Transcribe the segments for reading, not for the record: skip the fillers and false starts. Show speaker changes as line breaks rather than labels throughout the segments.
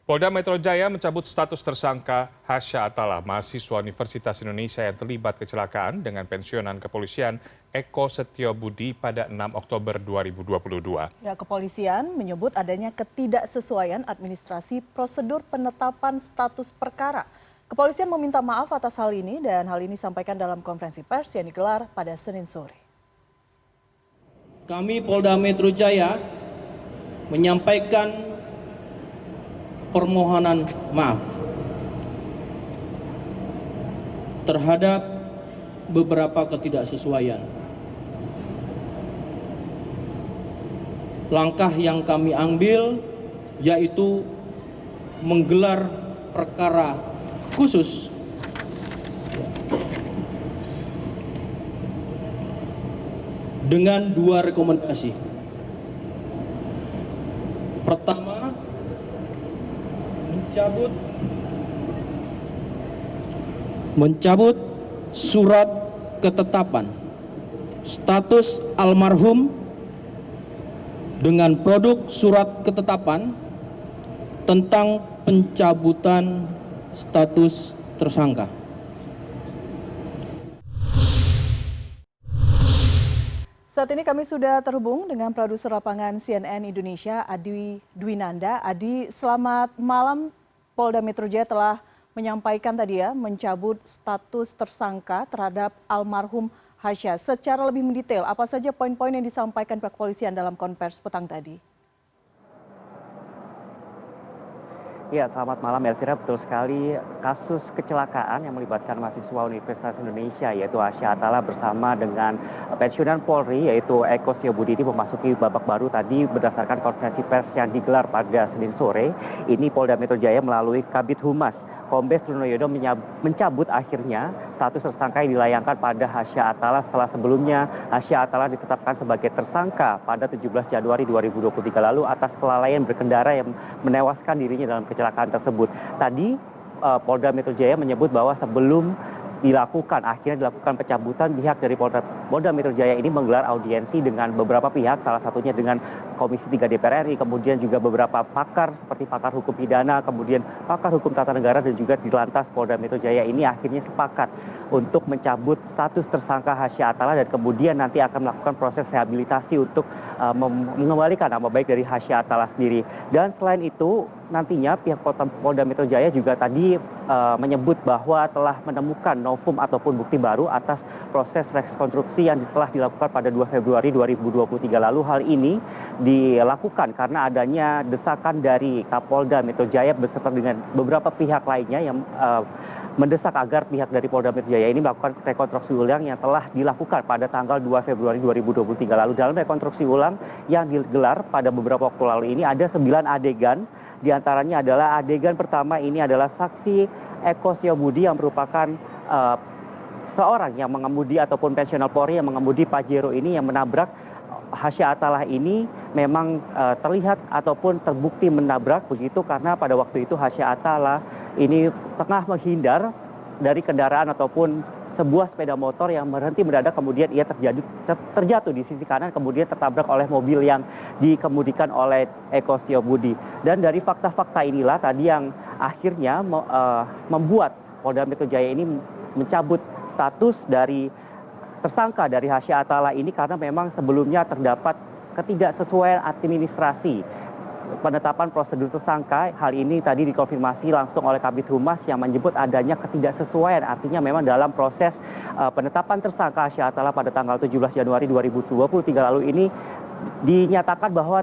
Polda Metro Jaya mencabut status tersangka Hasya Atala, mahasiswa Universitas Indonesia yang terlibat kecelakaan dengan pensiunan kepolisian Eko Setiobudi pada 6 Oktober 2022.
Ya, kepolisian menyebut adanya ketidaksesuaian administrasi prosedur penetapan status perkara. Kepolisian meminta maaf atas hal ini dan hal ini disampaikan dalam konferensi pers yang digelar pada Senin sore.
Kami Polda Metro Jaya menyampaikan permohonan maaf terhadap beberapa ketidaksesuaian. Langkah yang kami ambil yaitu menggelar perkara khusus dengan dua rekomendasi. Pertama, mencabut surat ketetapan status almarhum dengan produk surat ketetapan tentang pencabutan status tersangka.
Saat ini kami sudah terhubung dengan produser lapangan CNN Indonesia, Adi Dwinanda. Adi, selamat malam. Polda Metro Jaya telah menyampaikan tadi ya, mencabut status tersangka terhadap almarhum Hasya. Secara lebih mendetail, apa saja poin-poin yang disampaikan pihak kepolisian dalam konversi petang tadi?
Ya, selamat malam Elvira. Betul sekali, kasus kecelakaan yang melibatkan mahasiswa Universitas Indonesia yaitu Hasya Atala bersama dengan pensiunan Polri yaitu Eko Setiobudi ini memasuki babak baru tadi berdasarkan konferensi pers yang digelar pada Senin sore. Ini Polda Metro Jaya melalui Kabid Humas Kombes Trunoyono mencabut akhirnya status tersangka yang dilayangkan pada Hasya Atala setelah sebelumnya Hasya Atala ditetapkan sebagai tersangka pada 17 Januari 2023 lalu atas kelalaian berkendara yang menewaskan dirinya dalam kecelakaan tersebut. Tadi Polda Metro Jaya menyebut bahwa sebelum akhirnya dilakukan pencabutan, pihak dari Polda Metro Jaya ini menggelar audiensi dengan beberapa pihak, salah satunya dengan Komisi 3 DPR RI, kemudian juga beberapa pakar seperti pakar hukum pidana, kemudian pakar hukum tata negara dan juga di lantas Polda Metro Jaya ini akhirnya sepakat untuk mencabut status tersangka Hasya Atala dan kemudian nanti akan melakukan proses rehabilitasi untuk mengembalikan nama baik dari Hasya Atala sendiri. Dan selain itu nantinya pihak Polda Metro Jaya juga tadi menyebut bahwa telah menemukan novum ataupun bukti baru atas proses rekonstruksi yang telah dilakukan pada 2 Februari 2023 lalu. Hal ini dilakukan karena adanya desakan dari Kapolda Metro Jaya beserta dengan beberapa pihak lainnya yang mendesak agar pihak dari Polda Metro Jaya ini melakukan rekonstruksi ulang yang telah dilakukan pada tanggal 2 Februari 2023 lalu. Dalam rekonstruksi ulang yang digelar pada beberapa waktu lalu ini ada 9 adegan. Di antaranya adalah adegan pertama ini adalah saksi Eko Setiobudi yang merupakan seorang yang mengemudi ataupun pensiunan Polri yang mengemudi Pajero ini yang menabrak Hasya Atala ini memang terlihat ataupun terbukti menabrak begitu karena pada waktu itu Hasya Atala ini tengah menghindar dari kendaraan ataupun sebuah sepeda motor yang berhenti mendadak, kemudian ia terjatuh di sisi kanan, kemudian tertabrak oleh mobil yang dikemudikan oleh Eko Setiobudi. Dan dari fakta-fakta inilah tadi yang akhirnya membuat Polda Metro Jaya ini mencabut status dari tersangka dari Hasya Atala ini karena memang sebelumnya terdapat ketidaksesuaian administrasi penetapan prosedur tersangka. Hal ini tadi dikonfirmasi langsung oleh Kabid Humas yang menyebut adanya ketidaksesuaian. Artinya memang dalam proses penetapan tersangka Hasya Atala pada tanggal 17 Januari 2023 lalu ini dinyatakan bahwa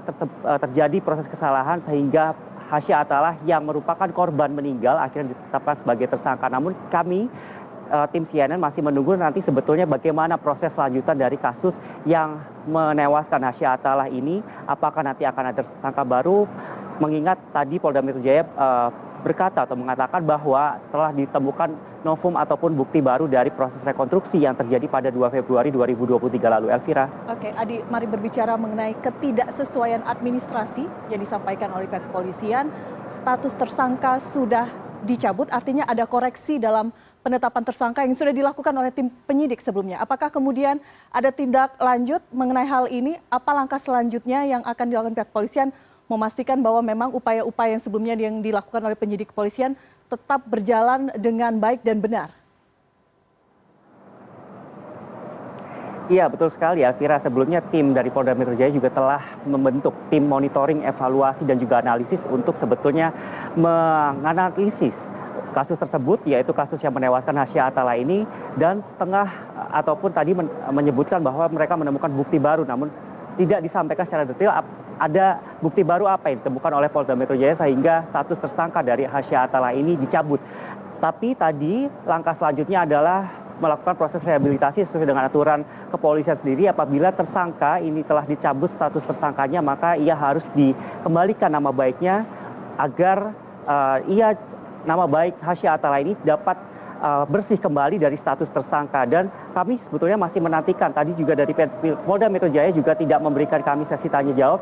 terjadi proses kesalahan sehingga Hasya Atala yang merupakan korban meninggal akhirnya ditetapkan sebagai tersangka. Namun kami tim CNN masih menunggu nanti sebetulnya bagaimana proses lanjutan dari kasus yang menewaskan Hasya Atala ini. Apakah nanti akan ada tersangka baru? Mengingat tadi Polda Metro Jaya berkata atau mengatakan bahwa telah ditemukan novum ataupun bukti baru dari proses rekonstruksi yang terjadi pada 2 Februari 2023 lalu. Elvira.
Oke, Adi, mari berbicara mengenai ketidaksesuaian administrasi yang disampaikan oleh pihak kepolisian. Status tersangka sudah dicabut, artinya ada koreksi dalam penetapan tersangka yang sudah dilakukan oleh tim penyidik sebelumnya. Apakah kemudian ada tindak lanjut mengenai hal ini? Apa langkah selanjutnya yang akan dilakukan pihak kepolisian memastikan bahwa memang upaya-upaya yang sebelumnya yang dilakukan oleh penyidik kepolisian tetap berjalan dengan baik dan benar?
Iya, betul sekali Elvira. Sebelumnya tim dari Polda Metro Jaya juga telah membentuk tim monitoring, evaluasi, dan juga analisis untuk sebetulnya menganalisis kasus tersebut, yaitu kasus yang menewaskan Hasya Atala ini, dan ataupun tadi menyebutkan bahwa mereka menemukan bukti baru, namun tidak disampaikan secara detail ada bukti baru apa yang ditemukan oleh Polda Metro Jaya sehingga status tersangka dari Hasya Atala ini dicabut. Tapi tadi langkah selanjutnya adalah melakukan proses rehabilitasi sesuai dengan aturan kepolisian sendiri. Apabila tersangka ini telah dicabut status tersangkanya, maka ia harus dikembalikan nama baiknya agar nama baik Hasya Atala ini dapat bersih kembali dari status tersangka. Dan kami sebetulnya masih menantikan, tadi juga dari Polda Metro Jaya juga tidak memberikan kami sesi tanya jawab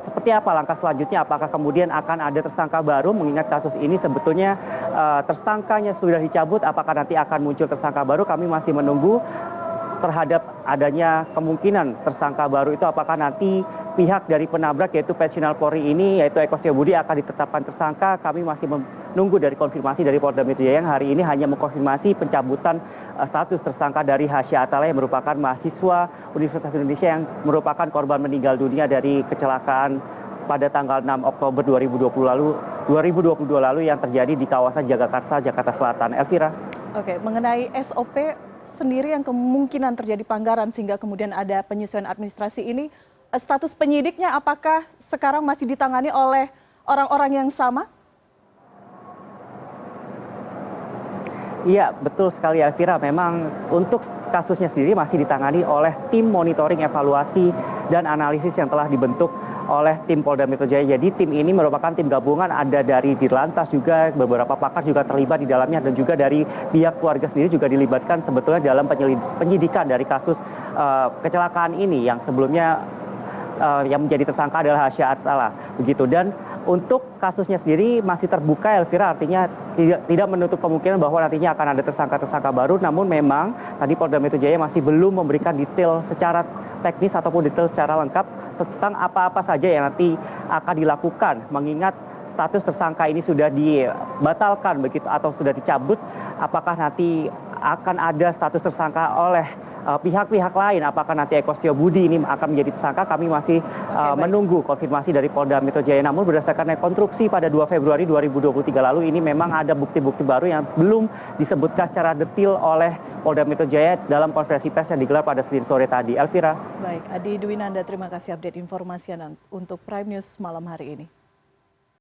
seperti apa langkah selanjutnya, apakah kemudian akan ada tersangka baru, mengingat kasus ini sebetulnya tersangkanya sudah dicabut, apakah nanti akan muncul tersangka baru. Kami masih menunggu terhadap adanya kemungkinan tersangka baru itu, apakah nanti pihak dari penabrak yaitu Pensiunan Polri ini yaitu Eko Setiabudi akan ditetapkan tersangka. Kami masih menunggu dari konfirmasi dari Polda Metro Jaya yang hari ini hanya mengkonfirmasi pencabutan status tersangka dari Hasya Atala yang merupakan mahasiswa Universitas Indonesia yang merupakan korban meninggal dunia dari kecelakaan pada tanggal 6 Oktober 2022 lalu yang terjadi di kawasan Jagakarsa, Jakarta Selatan. Elvira.
Oke, mengenai SOP sendiri yang kemungkinan terjadi pelanggaran sehingga kemudian ada penyesuaian administrasi ini, status penyidiknya apakah sekarang masih ditangani oleh orang-orang yang sama?
Iya, betul sekali Elvira. Memang untuk kasusnya sendiri masih ditangani oleh tim monitoring, evaluasi, dan analisis yang telah dibentuk oleh tim Polda Metro Jaya. Jadi tim ini merupakan tim gabungan, ada dari Dirlantas juga, beberapa pakar juga terlibat di dalamnya, dan juga dari pihak keluarga sendiri juga dilibatkan sebetulnya dalam penyidikan dari kasus kecelakaan ini yang sebelumnya yang menjadi tersangka adalah Hasya Atala. Begitu. Dan untuk kasusnya sendiri masih terbuka Elvira, artinya tidak menutup kemungkinan bahwa nantinya akan ada tersangka-tersangka baru. Namun memang tadi Polda Metro Jaya masih belum memberikan detail secara teknis ataupun detail secara lengkap tentang apa-apa saja yang nanti akan dilakukan, mengingat status tersangka ini sudah dibatalkan begitu atau sudah dicabut. Apakah nanti akan ada status tersangka oleh pihak-pihak lain, apakah nanti Eko Setiabudi ini akan menjadi tersangka, kami masih menunggu konfirmasi dari Polda Metro Jaya. Namun berdasarkan rekonstruksi pada 2 Februari 2023 lalu, ini memang ada bukti-bukti baru yang belum disebutkan secara detail oleh Polda Metro Jaya dalam konferensi pers yang digelar pada Senin sore tadi. Elvira.
Baik, Adi Dwinanda, terima kasih update informasi untuk Prime News malam hari ini.